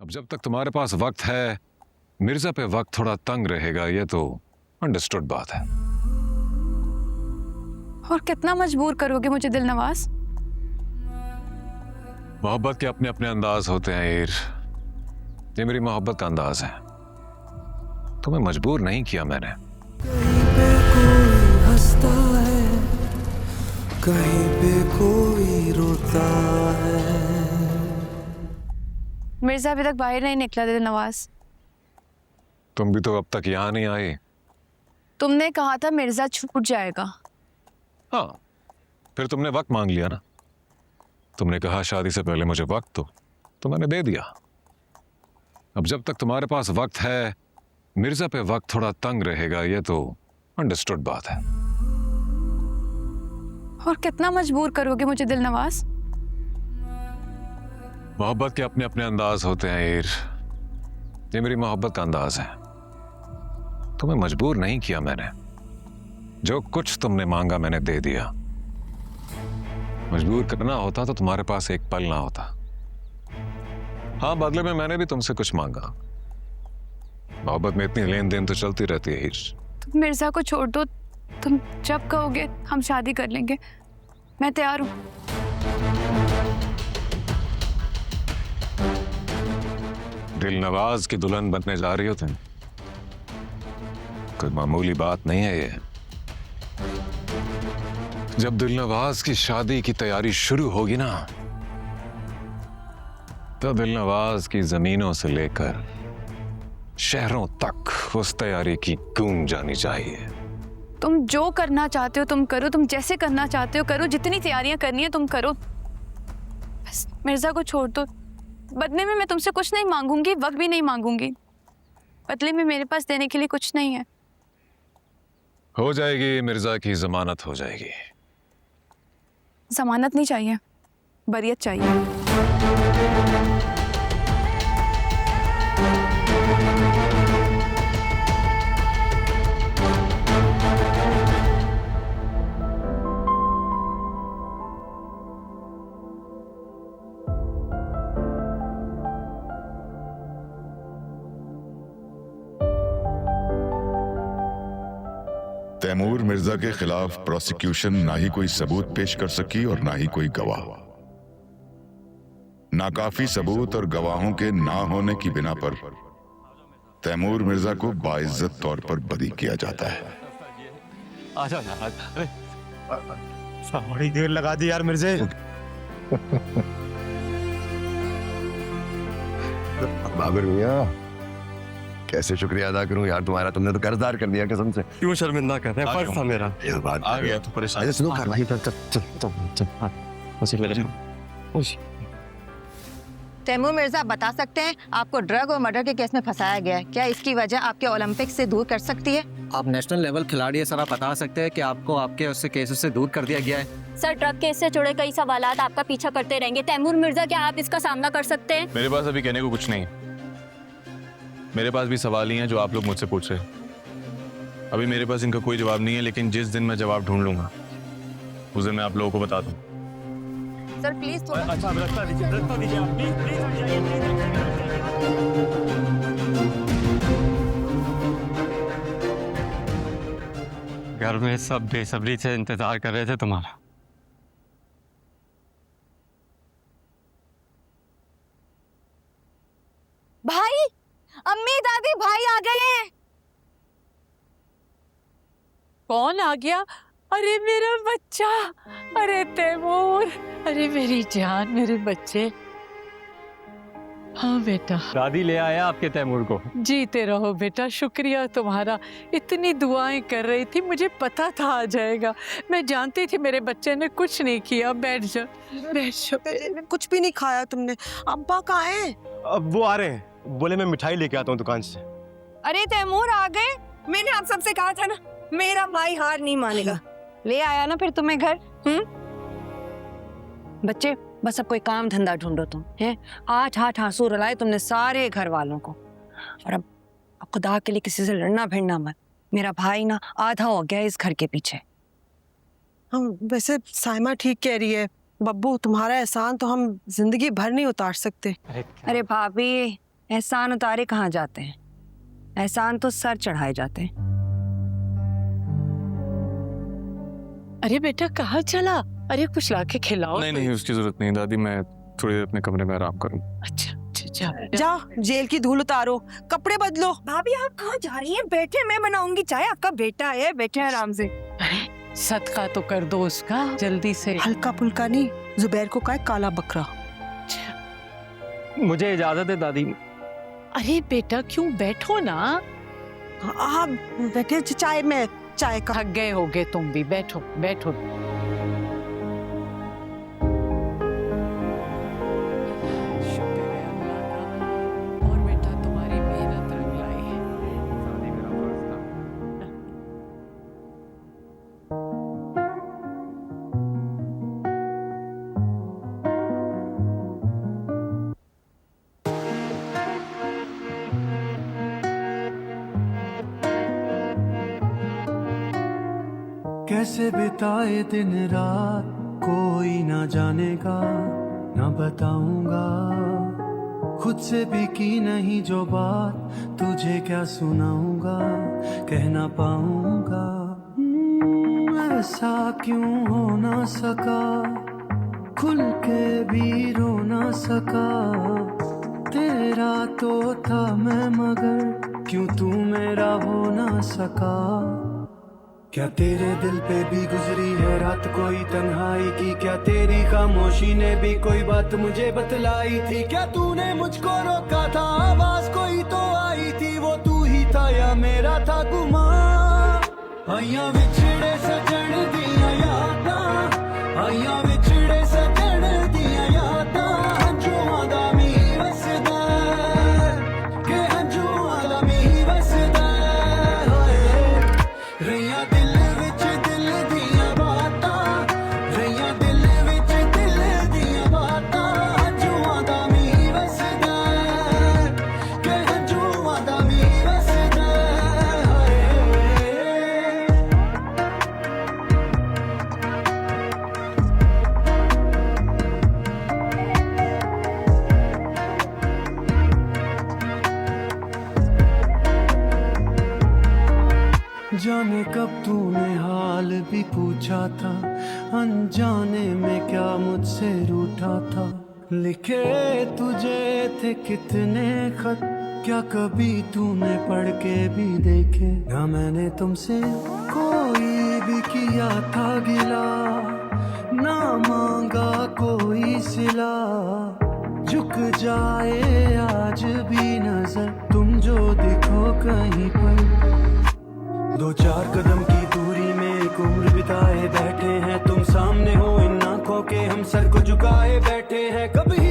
अब जब तक तुम्हारे पास वक्त है, मिर्जा पे वक्त थोड़ा तंग रहेगा, ये तो अंडरस्टूड बात है। और कितना मजबूर करोगे मुझे दिलनवाज? मोहब्बत के अपने अपने अंदाज होते हैं ईर। ये मेरी मोहब्बत का अंदाज है। तुम्हें मजबूर नहीं किया मैंने। कहीं पे कोई हंसता है, कहीं पे कोई रोता है। मिर्जा अभी तक बाहर नहीं निकला दिलनवाज। तुम भी तो अब तक यहाँ नहीं आई। तुमने कहा था मिर्जा छूट जाएगा। हाँ, फिर तुमने वक्त मांग लिया ना। तुमने कहा शादी से पहले मुझे वक्त दो, तो मैंने दे दिया। अब जब तक तुम्हारे पास वक्त है, मिर्जा पे वक्त थोड़ा तंग रहेगा, ये तो अंडरस्टूड बात है। और कितना मजबूर करोगे मुझे दिलनवाज? मोहब्बत के अपने अपने अंदाज होते हैं ईर। ये मेरी मोहब्बत का अंदाज है। तुम्हें मजबूर नहीं किया मैंने। जो कुछ तुमने मांगा मैंने दे दिया। मजबूर करना होता तो तुम्हारे पास एक पल ना होता। हाँ, बदले में मैंने भी तुमसे कुछ मांगा। मोहब्बत में इतनी लेन देन तो चलती रहती है हीर। तुम मिर्जा को छोड़ दो। तुम जब कहोगे हम शादी कर लेंगे। मैं तैयार हूँ। दिलनवाज की दुल्हन बनने जा रही हो तुम। कोई मामूली बात नहीं है ये। जब दिलनवाज की शादी की तैयारी शुरू होगी ना, तो दिलनवाज की जमीनों से लेकर शहरों तक उस तैयारी की गूंज जानी चाहिए। तुम जो करना चाहते हो तुम करो। तुम जैसे करना चाहते हो करो। जितनी तैयारियां करनी है तुम करो। बस मिर्जा को छोड़ दो। बदले में मैं तुमसे कुछ नहीं मांगूंगी, वक्त भी नहीं मांगूंगी। बदले में मेरे पास देने के लिए कुछ नहीं है। हो जाएगी, मिर्जा की जमानत हो जाएगी। जमानत नहीं चाहिए, बरियत चाहिए। तैमूर मिर्जा के खिलाफ प्रोसिक्यूशन ना ही कोई सबूत पेश कर सकी और ना ही कोई गवाह। नाकाफी सबूत और गवाहों के ना होने की बिना पर तैमूर मिर्जा को बाइज्जत तौर पर बरी किया जाता है। आजा यार, अरे बड़ी देर लगा दी यार मिर्जे। बाबर मियां, कैसे शुक्रिया अदा करूं यार तुम्हारा। तुमने तो कर्जदार कर दिया कसम से। क्यों शर्मिंदा कर रहे हैं? फर्ज था मेरा। ये बात आ गया तो परेशान। अरे सुनो कार्रवाई चल चल चल चल चल हाँ, उसी ले ले उसी। तैमूर मिर्जा बता सकते हैं आपको ड्रग और मर्डर के केस में फंसाया गया है। क्या इसकी वजह आपके ओलंपिक से दूर कर सकती है? आप नेशनल लेवल खिलाड़ी है सर, आप बता सकते हैं कि आपको आपके उससे केसेस से दूर कर दिया गया है? सर, ड्रग केस से जुड़े कई सवालात आपका पीछा करते रहेंगे। तैमूर मिर्जा, क्या आप इसका सामना कर सकते हैं? मेरे पास अभी कहने को कुछ नहीं। मेरे पास भी सवाल ही हैं जो आप लोग मुझसे पूछ रहे हैं। अभी मेरे पास इनका कोई जवाब नहीं है, लेकिन जिस दिन मैं जवाब ढूंढ लूंगा उस दिन मैं आप लोगों को बता दूं। सर प्लीज थोड़ा। अच्छा, रास्ता दीजिए आप, प्लीज प्लीज हट जाइए। घर में सब बेसब्री से इंतजार कर रहे थे तुम्हारा। भाई, अम्मी दादी भाई आ गए हैं। कौन आ गया? अरे मेरा बच्चा, अरे तैमूर, अरे मेरी जान, मेरे बच्चे। हाँ बेटा। दादी ले आया आपके तैमूर को। जीते रहो बेटा, शुक्रिया तुम्हारा। इतनी दुआएं कर रही थी, मुझे पता था आ जाएगा। मैं जानती थी मेरे बच्चे ने कुछ नहीं किया। बैठ जा, बैठ जा। कुछ भी नहीं खाया तुमने। अब्बा कहाँ हैं? अब वो आ रहे हैं, बोले मैं मिठाई लेके आता हूँ दुकान से। अरे तैमूर आ गए। मैंने आप सबसे कहा था ना, मेरा भाई हार नहीं मानेगा। ले आया ना फिर तुम्हें घर। बच्चे, बस अब कोई काम धंधा ढूंढो तुम। हैं 8 आंसू रुलाए तुमने सारे घर वालों को। और अब खुदा के लिए किसी से लड़ना भिड़ना मत। मेरा भाई ना आधा हो गया इस घर के पीछे। हम वैसे साइमा ठीक कह रही है। बब्बू, तुम्हारा एहसान तो हम जिंदगी भर नहीं उतार सकते। अरे भाभी, एहसान उतारे कहाँ जाते हैं, एहसान तो सर चढ़ाए जाते हैं। अरे बेटा कहाँ चला? अरे कुछ लाके खिलाओ। नहीं नहीं, उसकी जरूरत नहीं दादी, मैं थोड़ी देर अपने कमरे में आराम करूँ। अच्छा जाओ जाओ जेल की धूल उतारो, कपड़े बदलो। भाभी आप कहाँ जा रही हैं? बैठे, मैं बनाऊंगी चाय, आपका बेटा है, बैठे आराम से। सदका तो कर दो उसका जल्दी से। हल्का फुल्का नहीं, जुबैर को कहा काला बकरा। मुझे इजाजत है दादी। अरे बेटा क्यों, बैठो ना। आप बैठे, चाय में चाय का। थक गए होगे तुम भी, बैठो बैठो। शुक्र है अल्लाह का। और बेटा तुम्हारी मेहनत रंग लाई है। कैसे बिताए दिन रात कोई ना जानेगा, ना बताऊंगा। खुद से भी की नहीं जो बात, तुझे क्या सुनाऊंगा, कह ना पाऊंगा। ऐसा क्यों हो ना सका, खुल के भी रो ना सका। तेरा तो था मैं मगर, क्यों तू मेरा हो ना सका। क्या तेरे दिल पे भी गुजरी है रात कोई तन्हाई की, क्या तेरी खामोशी ने भी कोई बात मुझे बतलाई थी। क्या तूने मुझको रोका था, आवाज कोई तो आई थी, वो तू ही था या मेरा था गुमा। आइया विछड़े सजन दिया यादा, आइया विछड़े सजन दिया यादा। हंजुआं दा मीं वसदा के हंजुआं दा मीं वसदा। रैया दिल विच दिल दिया बातां, रैया दिल विच दिल दिया बातां। हंजुआं दा मीं वसदा के हंजुआं दा मीं वसदा। जाने कब तूने हाल भी पूछा था, अनजाने में क्या मुझसे रूठा था। लिखे तुझे थे कितने खत, क्या कभी तूने पढ़ के भी देखे। ना मैंने तुमसे कोई भी किया था गिला, ना मांगा कोई सिला। झुक जाए आज भी नजर, तुम जो दिखो कहीं पर। दो चार कदम की दूरी में एक उम्र बिताए बैठे हैं, तुम सामने हो इन आंखों के, हम सर को झुकाए बैठे हैं। कभी